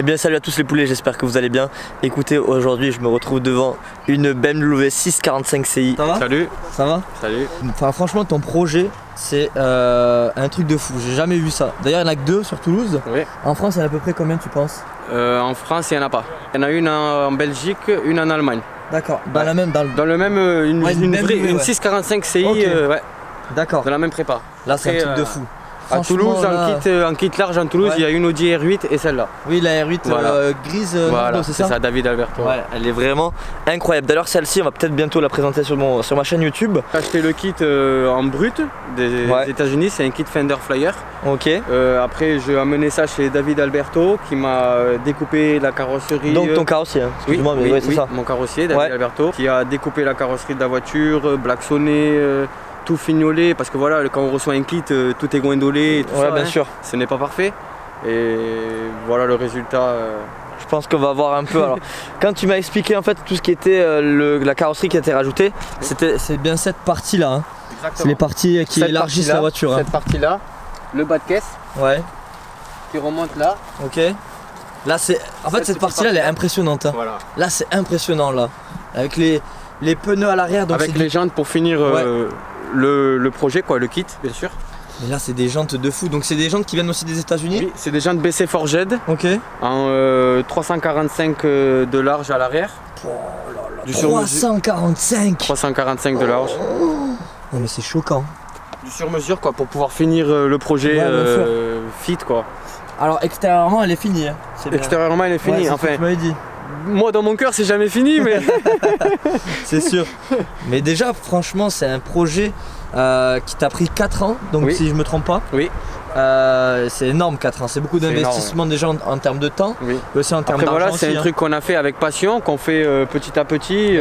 bien salut à tous les poulets, j'espère que vous allez bien. Écoutez, aujourd'hui je me retrouve devant une BMW 645 CI. Ça va? Salut. Ça va? Salut. Enfin franchement ton projet c'est un truc de fou, j'ai jamais vu ça. D'ailleurs il n'y en a que deux sur Toulouse. Oui. En France il y en a à peu près combien tu penses? En France il n'y en a pas. Il y en a une en Belgique, une en Allemagne. D'accord, dans la même... Dans le même, une 645 CI, okay. Ouais. D'accord. Dans la même prépa. Là c'est un truc de fou. À Toulouse, en kit large en Toulouse, il y a une Audi R8 et celle-là. Oui, la R8 voilà. Grise, voilà, c'est ça, David Alberto. Ouais, elle est vraiment incroyable. D'ailleurs, celle-ci, on va peut-être bientôt la présenter sur ma chaîne YouTube. J'ai acheté le kit en brut des États-Unis, c'est un kit Fender Flyer. Ok. Après, j'ai amené ça chez David Alberto qui m'a découpé la carrosserie. Donc ton carrossier, hein. Excuse-moi, mais ouais, c'est ça. Mon carrossier, David Alberto, qui a découpé la carrosserie de la voiture, blacksonné. Tout fignolé parce que voilà, quand on reçoit un kit, tout est goindolé et tout ça, bien sûr. Ce n'est pas parfait et voilà le résultat. Je pense qu'on va voir un peu. Alors, quand tu m'as expliqué en fait tout ce qui était la carrosserie qui a été rajoutée, c'est bien cette partie là. Hein. C'est les parties qui élargissent la voiture. Cette partie là, le bas de caisse. Ouais. Qui remonte là. Ok. Là c'est. En fait cette partie là elle est impressionnante. Hein. Voilà. Là c'est impressionnant là. Avec les pneus à l'arrière. Avec les jantes pour finir. Le projet quoi, le kit bien sûr. Mais là c'est des jantes de fou, donc c'est des jantes qui viennent aussi des États-Unis. Oui, c'est des jantes BC Forged. Ok. En 345 de large à l'arrière. Oh là là. 345 de large. Non mais c'est choquant. Du sur-mesure quoi pour pouvoir finir le projet fit quoi. Alors extérieurement elle est finie. Hein. Extérieurement elle est finie. Enfin, tu m'avais dit. Moi dans mon cœur c'est jamais fini mais. C'est sûr. Mais déjà franchement c'est un projet qui t'a pris 4 ans, donc si je me trompe pas. Oui. C'est énorme 4 ans, c'est beaucoup d'investissement déjà en termes de temps, oui. Mais aussi en termes d'argent. Voilà, c'est un truc qu'on a fait avec passion, qu'on fait petit à petit.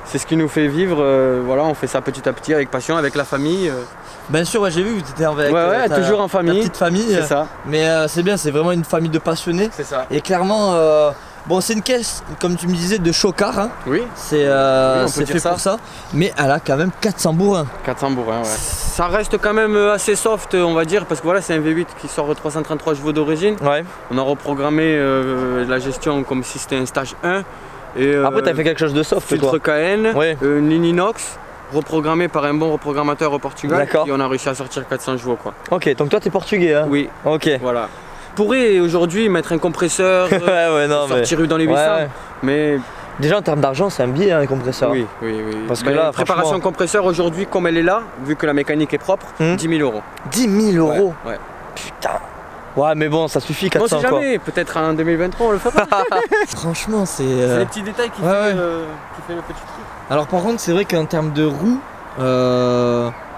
C'est ce qui nous fait vivre, voilà, on fait ça petit à petit avec passion, avec la famille. Bien sûr, ouais, j'ai vu que tu étais avec toujours en famille. Ta petite famille. C'est ça. Mais c'est bien, c'est vraiment une famille de passionnés. C'est ça. Et clairement, bon, c'est une caisse, comme tu me disais, de chocard. Hein. Oui. C'est fait pour ça. Mais elle a quand même 400 bourrins. 400 bourrins, ouais. Ça reste quand même assez soft, on va dire, parce que voilà, c'est un V8 qui sort 333 chevaux d'origine. Ouais. On a reprogrammé la gestion comme si c'était un stage 1. Et, après, t'as fait quelque chose de soft, filtre toi. KN, une ligne inox, reprogrammée par un bon reprogrammateur au Portugal. Et on a réussi à sortir 400 chevaux, quoi. Ok, donc toi, t'es portugais, hein? Oui. Ok. Voilà. On pourrait aujourd'hui mettre un compresseur, sortir dans les 800, mais... Déjà en termes d'argent, c'est un billet, hein, les compresseurs. Oui. Parce que là, préparation compresseur aujourd'hui, comme elle est là, vu que la mécanique est propre, 10 000 €. 10 000 €. Ouais. Putain. Ouais, mais bon, ça suffit, 400 bon, c'est jamais, peut-être en 2023 on le fera. Franchement, c'est les petits détails qui fait le petit truc. Alors par contre, c'est vrai qu'en termes de roues,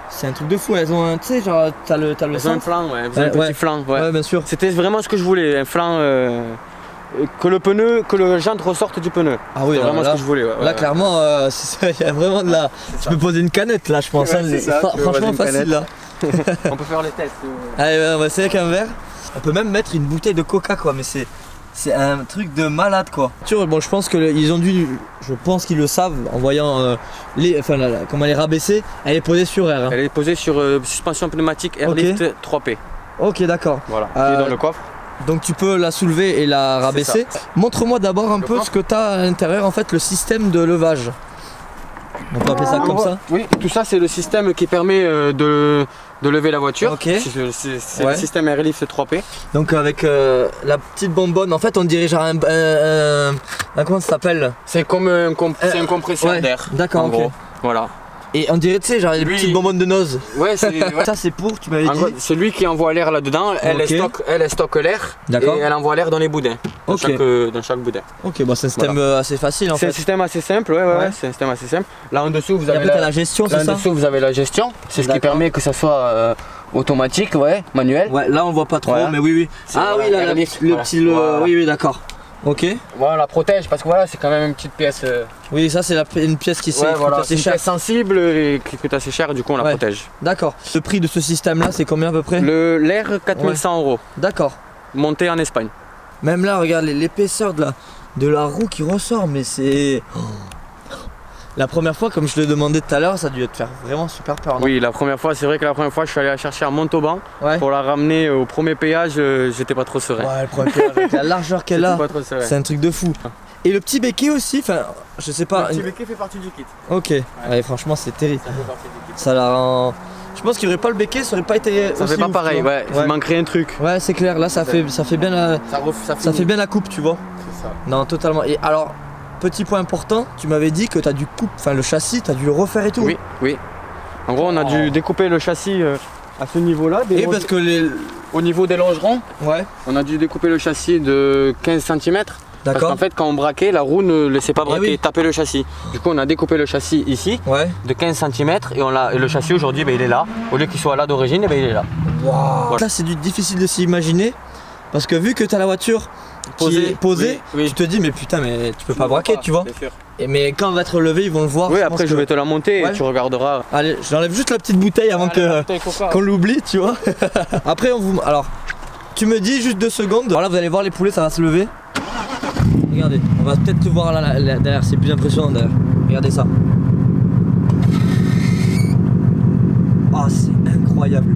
c'est un truc de fou. Elles ont un, tu sais, genre, t'as le elles ont un flanc, un petit flanc. Ouais, bien sûr. C'était vraiment ce que je voulais, un flanc. Que le jante ressorte du pneu. Ah oui, c'est vraiment ce que je voulais. Là, clairement, il y a vraiment de la. Tu peux poser une canette là, je pense. Franchement, facile là. On peut faire les tests. Allez, on va essayer avec un verre. On peut même mettre une bouteille de coca, quoi, mais c'est un truc de malade, quoi. Bon, je pense qu'ils ont dû. Je pense qu'ils le savent en voyant comment elle est rabaissée. Elle est posée sur air. Hein. Elle est posée sur suspension pneumatique Airlift 3P. Ok, d'accord. Voilà. Qui est dans le coffre. Donc tu peux la soulever et la rabaisser. Montre-moi d'abord un peu ce que tu as à l'intérieur, en fait, le système de levage. On peut appeler ça comme ça? Oui, tout ça c'est le système qui permet de lever la voiture. Ok. C'est le système Airlift 3P. Donc avec la petite bonbonne, en fait on dirait genre un comment ça s'appelle? C'est comme un compresseur d'air. D'accord, ok. Gros. Voilà. Et on dirait, tu sais, genre les petites bonbonnes de noz. Ouais, c'est. Ça c'est pour, tu m'avais dit. C'est lui qui envoie l'air là-dedans, elle stocke l'air et elle envoie l'air dans les boudins. Dans chaque boudin. Ok, bon c'est un système assez facile en fait. C'est un système assez simple, c'est un système assez simple. Là en dessous vous avez la gestion, c'est ça? Là en dessous vous avez la gestion, c'est ce qui permet que ça soit automatique, manuel. Ouais, là on voit pas trop, mais oui. Ah oui, là, le petit. Oui, d'accord. Ok. Voilà, on la protège parce que voilà, c'est quand même une petite pièce. Oui, ça c'est une pièce qui coûte assez cher. Une pièce sensible et qui coûte assez cher, du coup on la protège. D'accord. Le prix de ce système là, c'est combien à peu près? L'air 4100 €. D'accord. Monté en Espagne. Même là, regarde l'épaisseur de la roue qui ressort, mais c'est. La première fois, comme je te le demandais tout à l'heure, ça a dû te faire vraiment super peur, non? Oui, la première fois, c'est vrai que la première fois, je suis allé la chercher à Montauban Ouais. pour la ramener au premier péage, j'étais pas trop serein. Ouais, le premier péage, avec la largeur qu'elle J'étais a, pas trop serein. c'est un truc de fou. Et le petit béquet aussi, enfin, je sais pas. Le petit béquet fait partie du kit. Ok, ouais, franchement, c'est terrible. Ça fait partie du kit. Ça la rend. Je pense qu'il n'y aurait pas le béquet, ça aurait pas été. Ça aussi fait pas ouf, pareil, tu vois. ouais, il manquerait un truc. Ouais, c'est clair, là ça fait bien la. Ça fait bien la coupe, tu vois. C'est ça. Non, totalement. Et alors, petit point important, tu m'avais dit que t'as dû enfin le châssis, t'as dû le refaire et tout. Oui, oui. En gros, on a dû découper le châssis à ce niveau-là. Et parce que les. Au niveau des longerons, Ouais, on a dû découper le châssis de 15 cm. Parce d'accord. qu'en fait, quand on braquait, la roue ne laissait pas braquer, oui. taper le châssis. Du coup, on a découpé le châssis ici Ouais. de 15 cm et le châssis aujourd'hui, il est là. Au lieu qu'il soit là d'origine, il est là. Waouh. Là, c'est difficile de s'imaginer parce que vu que t'as la voiture qui est posée, oui, oui. tu te dis, mais putain, mais tu peux pas braquer, tu vois. Bien sûr. Mais quand on va te relever, ils vont le voir. Oui, je après, pense je que- vais te la monter Ouais. et tu regarderas. Allez, j'enlève juste la petite bouteille avant qu'on l'oublie, tu vois. Après, on vous. Alors, tu me dis juste 2 secondes. Alors là, vous allez voir les poulets, ça va se lever. Regardez, on va peut-être te voir là derrière, c'est plus impressionnant derrière. Regardez ça. Oh, c'est incroyable.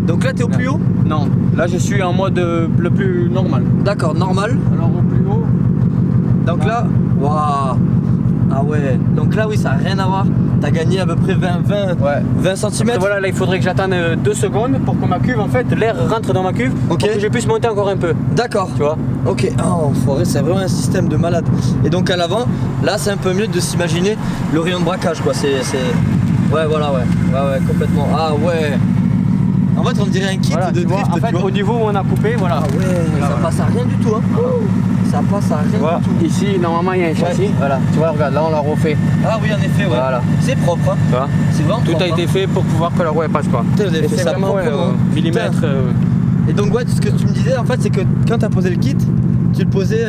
Donc là, t'es au plus haut? Non, là, je suis en mode le plus normal. D'accord, normal. Alors, au plus haut, Donc là, waouh. Ah ouais, donc là, oui, ça n'a rien à voir. T'as gagné à peu près 20 cm. voilà, là, il faudrait que j'attende 2 secondes pour que ma cuve, en fait, l'air rentre dans ma cuve. Ok. Pour que je puisse monter encore un peu. D'accord. Tu vois? Ok, oh, enfoiré, c'est vraiment un système de malade. Et donc à l'avant, là c'est un peu mieux de s'imaginer le rayon de braquage quoi. Ouais, voilà, ouais, complètement. Ah ouais. En fait, on dirait un kit Voilà, de tu vois, drift, en fait, tu vois. au niveau où on a coupé, voilà. Ah ouais, ça passe à rien du tout, hein. Ça passe à rien Tu vois, du tout. ici, normalement, il y a un châssis. Ouais. Voilà, tu vois, regarde, là, on l'a refait. Ah oui, en effet, ouais. Voilà. C'est propre, hein. Tu vois? C'est vraiment Tout propre, a été fait pour pouvoir que la roue elle passe quoi. Putain, vous avez Et fait c'est ça vraiment proprement. millimètre. Putain. Et donc, ouais, ce que tu me disais, en fait, c'est que quand t'as posé le kit, tu le posais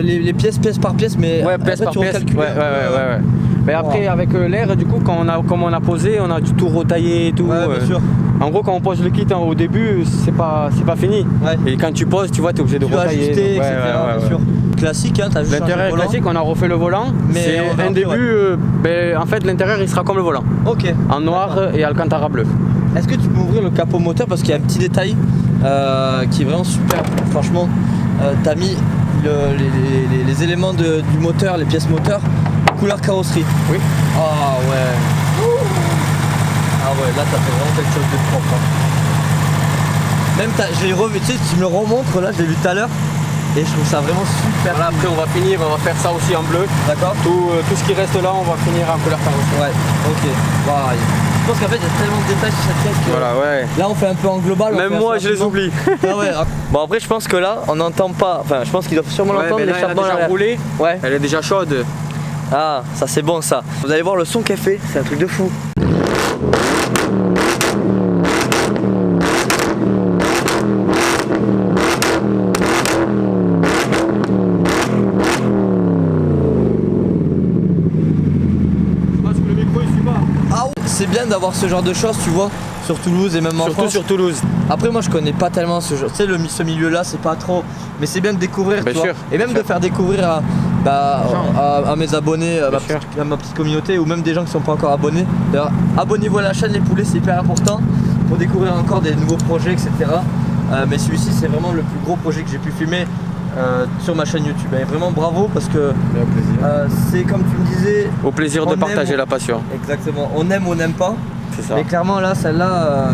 les pièces par pièce, mais Ouais, en pièce fait, par tu pièce. recalculais. Ouais. Mais après, avec l'air, du coup, comme on a posé, on a du tout retaillé et tout. Ouais, bien sûr. En gros, quand on pose le kit au début, c'est pas fini. Ouais. Et quand tu poses, tu vois, tu es obligé de Tu dois retailler. ajuster, donc, etc. Bien sûr. Classique, hein, t'as juste changé L'intérieur le est volant. classique, on a refait le volant. Mais C'est on verra un après, début, en fait, l'intérieur il sera comme le volant. Ok. En noir et Alcantara bleu. Est-ce que tu peux ouvrir le capot moteur parce qu'il y a un petit détail qui est vraiment super. Franchement, t'as mis les éléments du moteur, les pièces moteurs, couleur carrosserie. Oui. Ah ouais. Ah ouais, là t'as fait vraiment quelque chose de propre. Hein. Même je l'ai revu, tu sais, tu me le remontres là, je l'ai vu tout à l'heure. Et je trouve ça vraiment super. Voilà, après on va finir, on va faire ça aussi en bleu. D'accord. Tout ce qui reste là, on va finir en couleur carrosserie. Ouais, ok. Wow. Je pense qu'en fait il y a tellement de détails sur cette pièce que Voilà, ouais. là on fait un peu en global. on Même fait moi assez je les rapidement. oublie. Ah ouais. Bon après je pense que là on n'entend pas, enfin je pense qu'ils doivent sûrement l'entendre, mais là, elle a l'échappement à déjà l'arrière. roulé, Ouais. elle est déjà chaude. Ah ça c'est bon ça. Vous allez voir le son qu'elle fait, c'est un truc de fou. Parce que le micro il suit pas. Ah ouais, c'est bien d'avoir ce genre de choses tu vois, sur Toulouse et même en Surtout France. sur Toulouse. Après moi je connais pas tellement ce genre, tu sais ce milieu là c'est pas trop, mais c'est bien de découvrir Bien tu vois. sûr, Et même bien de faire découvrir à mes abonnés, à ma petite communauté ou même des gens qui sont pas encore abonnés. D'ailleurs abonnez-vous à la chaîne les poulets, c'est hyper important pour découvrir encore des nouveaux projets etc. Mais celui-ci c'est vraiment le plus gros projet que j'ai pu filmer sur ma chaîne YouTube. Et vraiment bravo parce que c'est comme tu me disais. Au plaisir On de partager aime- la passion. Exactement, on aime ou on n'aime pas. C'est ça. Mais clairement là, celle-là,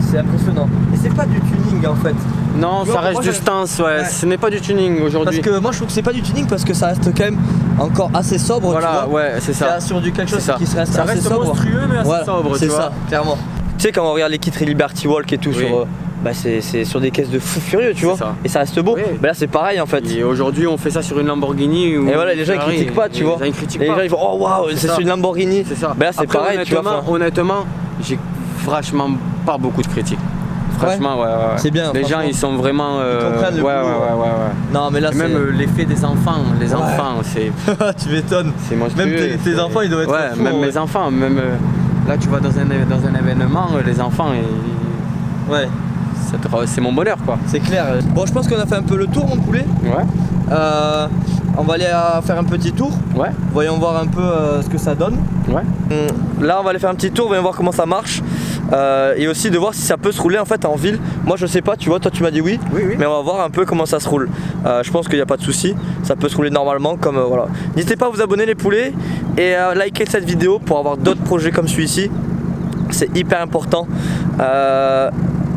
c'est impressionnant. Et c'est pas du tuning en fait. Non, Tu vois, ça reste moi, du je- stance, ouais. Ouais. Ce n'est pas du tuning Parce aujourd'hui. que moi je trouve que c'est pas du tuning parce que ça reste quand même encore assez sobre. Voilà, tu vois. ouais, c'est C'est ça. sur du quelque chose C'est ça. qui se reste Ça assez reste sobre. monstrueux mais assez Voilà, sobre, c'est tu vois. ça, clairement. Tu sais quand on regarde les kits Liberty Walk et tout Oui. sur, bah c'est sur des caisses de fou furieux, tu C'est vois. ça. Et ça reste beau. Oui. Bah là c'est pareil en fait. Et aujourd'hui, on fait ça sur une Lamborghini. Ou Et voilà, les gens ils Ferrari, critiquent pas, tu et vois. Les gens ils critiquent Et les pas. gens ils font oh waouh, C'est c'est ça. sur une Lamborghini. C'est ça. Bah là c'est Après, pareil, tu vois. honnêtement, j'ai franchement pas beaucoup de critiques. Franchement, ouais. C'est bien, Les gens, franchement. ils sont vraiment. Ils comprennent le ouais, boulot, ouais. Non mais là Et même l'effet des enfants. Les enfants, c'est tu m'étonnes. monstrueux. Même tes enfants ils doivent être Ouais, fous, même ouais. mes enfants. Même là, tu vas dans un événement, les enfants, Ouais, c'est mon bonheur, quoi. c'est clair. Bon je pense qu'on a fait un peu le tour mon poulet. Ouais. on va aller faire un petit tour. Ouais. Voyons voir un peu ce que ça donne. Ouais. Là on va aller faire un petit tour, voyons voir comment ça marche. Et aussi de voir si ça peut se rouler en fait en ville. Moi je sais pas, tu vois, toi tu m'as dit oui. Oui. Mais on va voir un peu comment ça se roule. Je pense qu'il n'y a pas de souci, ça peut se rouler normalement comme voilà. N'hésitez pas à vous abonner les poulets et à liker cette vidéo pour avoir d'autres projets comme celui-ci. C'est hyper important.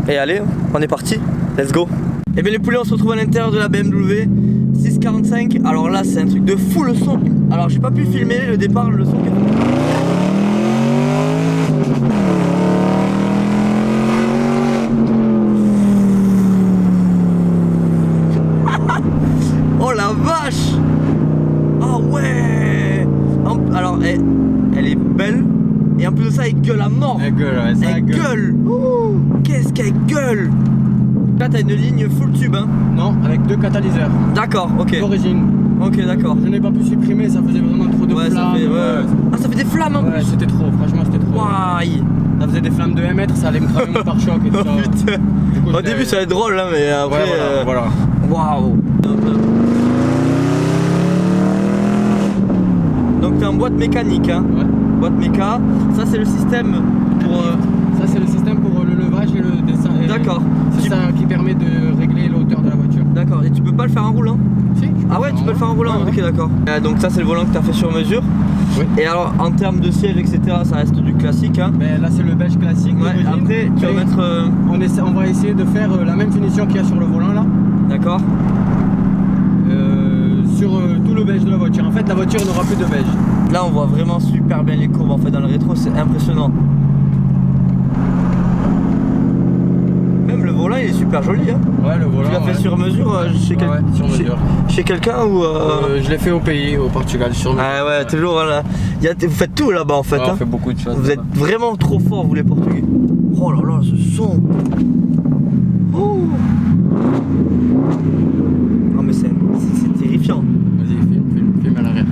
Et allez, on est parti, let's go. Et bien les poulets, on se retrouve à l'intérieur de la BMW 645. Alors là c'est un truc de fou le son. Alors j'ai pas pu filmer le départ, le son. Oh la vache! Oh ouais! Alors elle est belle et en plus de ça elle gueule à mort. Elle gueule, ouais, ça Elle gueule! Oh, qu'est-ce qu'elle gueule! Là t'as une ligne full tube hein? Non, avec 2 catalyseurs. D'accord, ok. D'origine. Ok, d'accord. Je n'ai pas pu supprimer, ça faisait vraiment trop de Ouais, flammes. ça fait. Ouais. Ah, ça fait des flammes en Ouais, plus! c'était trop, franchement c'était trop. Waouh! Ça faisait des flammes de 1 mètre, ça allait me cramer mon pare-choc et tout Oh ça. putain! Du coup, Au début ça va être drôle là, mais après. Ouais, voilà. Waouh! Donc t'es en boîte mécanique hein? Ouais. Boîte méca, ça c'est le système pour. Ça c'est le système pour le levage et le dessin. D'accord. C'est ça qui permet de régler la hauteur de la voiture. D'accord, et tu peux pas le faire en roulant? Si, Ah ouais, tu peux le faire en roulant, Ouais, ok d'accord. Donc ça c'est le volant que tu as fait sur mesure. Oui. Et alors en termes de siège etc, ça reste du classique hein. Mais là c'est le beige classique. Ouais, d'origine. après tu vas Mais mettre... on va essayer de faire la même finition qu'il y a sur le volant là. D'accord. Sur tout le beige de la voiture. En fait la voiture n'aura plus de beige. Là on voit vraiment super bien les courbes en fait dans le rétro, c'est impressionnant. Même le volant il est super joli hein. Ouais, le volant. Tu l'as fait sur mesure chez, Ouais, sur mesure. chez quelqu'un ou... Je l'ai fait au pays, au Portugal, sur mesure. Ah ouais, toujours là. Vous faites tout là-bas en fait Ouais, hein. on fait beaucoup de choses. Vous êtes là-bas. vraiment trop forts vous les Portugais. Oh là là ce son. Oh. Non mais c'est terrifiant. Vas-y, filme à l'arrière.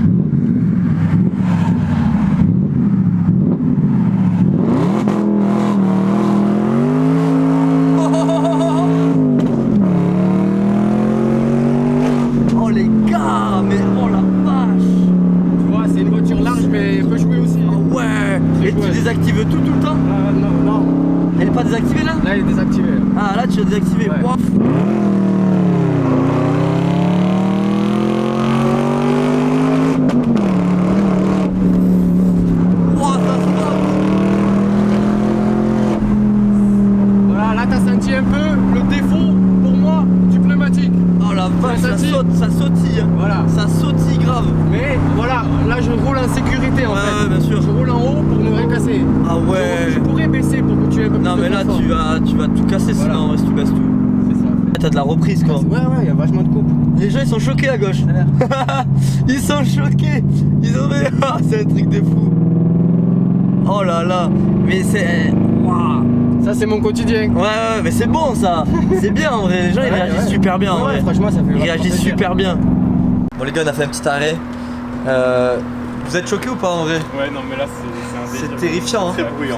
Oh les gars, mais oh la vache. Tu vois, c'est une voiture large mais elle peut jouer aussi. Oh ouais. Et tu chouette. désactives tout le temps? Non, Elle est pas désactivée là? là il est désactivé. Ah là tu l'as désactivé. Ouais. Wow. Wow, ça se voit. Voilà, là t'as senti un peu le défaut pour moi du pneumatique. Oh la vache, ça sautille. saute, ça sautille. Voilà. Ça sautille grave. Mais voilà, là je roule en sécurité en Ouais, fait. ouais, bien sûr. Je roule en haut pour ne rien casser. Ah ouais. Je pourrais baisser pour que tu aies un peu Non plus mais de là confort. tu vas tout casser Voilà. sinon si tu casses tout. C'est ça. T'as de la reprise quoi. Ouais, il y a vachement de coupe. Les gens ils sont choqués à gauche. Ils sont choqués. Ils ont fait... Ah, c'est un truc de fou. Oh là là. Mais c'est... Waouh. Ça c'est mon quotidien. Ouais mais c'est bon ça. C'est bien en vrai. Les gens ils Ouais, réagissent ouais. super bien en Ouais, vrai. franchement ça fait Ils vachement réagissent plaisir. super bien. Bon les gars on a fait un petit arrêt. Vous êtes choqués ou pas en vrai? Ouais, non, mais là, c'est un C'est délire. terrifiant hein. Très bruyant.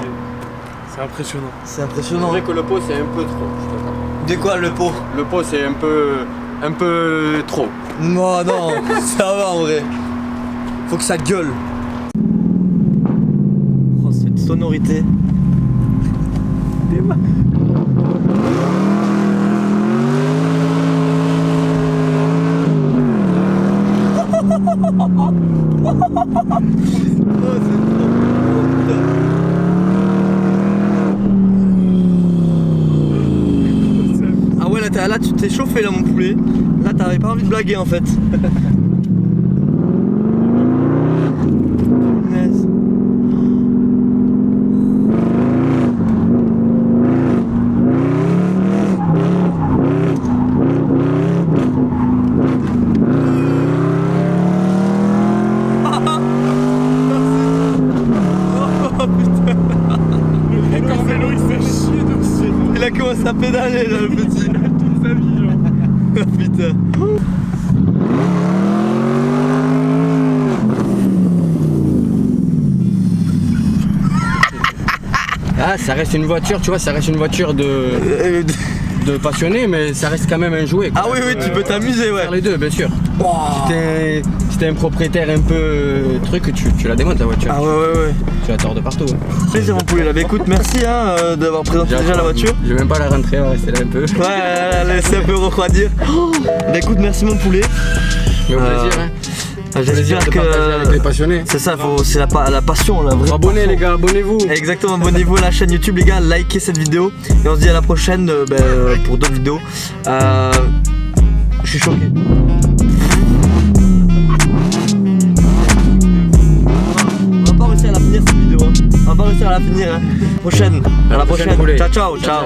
C'est impressionnant. C'est C'est impressionnant. vrai que le pot c'est un peu trop. je te l'accorde. De quoi le pot? Le pot c'est un peu trop. Non, ça va en vrai. Faut que ça gueule. Oh, cette sonorité. Ah ouais là tu t'es chauffé là mon poulet. Là t'avais pas envie de blaguer en fait. Punaise. Oh putain. Comme vélo, il s'est chié dessus. Il a commencé à pédaler là le petit. Toute sa vie, genre. Oh putain. Ah, ça reste une voiture, tu vois, ça reste une voiture de passionné, mais ça reste quand même un jouet. quoi. Ah oui, tu peux t'amuser, ouais. Faire les deux, bien sûr. Si t'es un propriétaire un peu truc, tu la démontes la voiture. Ah ouais. Tu la tords de partout. Plaisir mon poulet là. Bah écoute, merci d'avoir présenté déjà la voiture. Je vais même pas la rentrer, on va rester là un peu. Ouais, laissez un peu refroidir. Bah écoute, merci mon poulet. Mais au plaisir, hein. J'espère de partager avec les que passionnés. c'est ça, c'est la passion, la vraie Abonnez passion. les gars, abonnez-vous. Exactement, abonnez-vous à la chaîne YouTube les gars, likez cette vidéo et on se dit à la prochaine pour d'autres vidéos. Je suis choqué. On va pas réussir à la finir cette vidéo, hein. On va pas réussir à la finir, hein. À la prochaine. Poulet. Ciao. Ciao.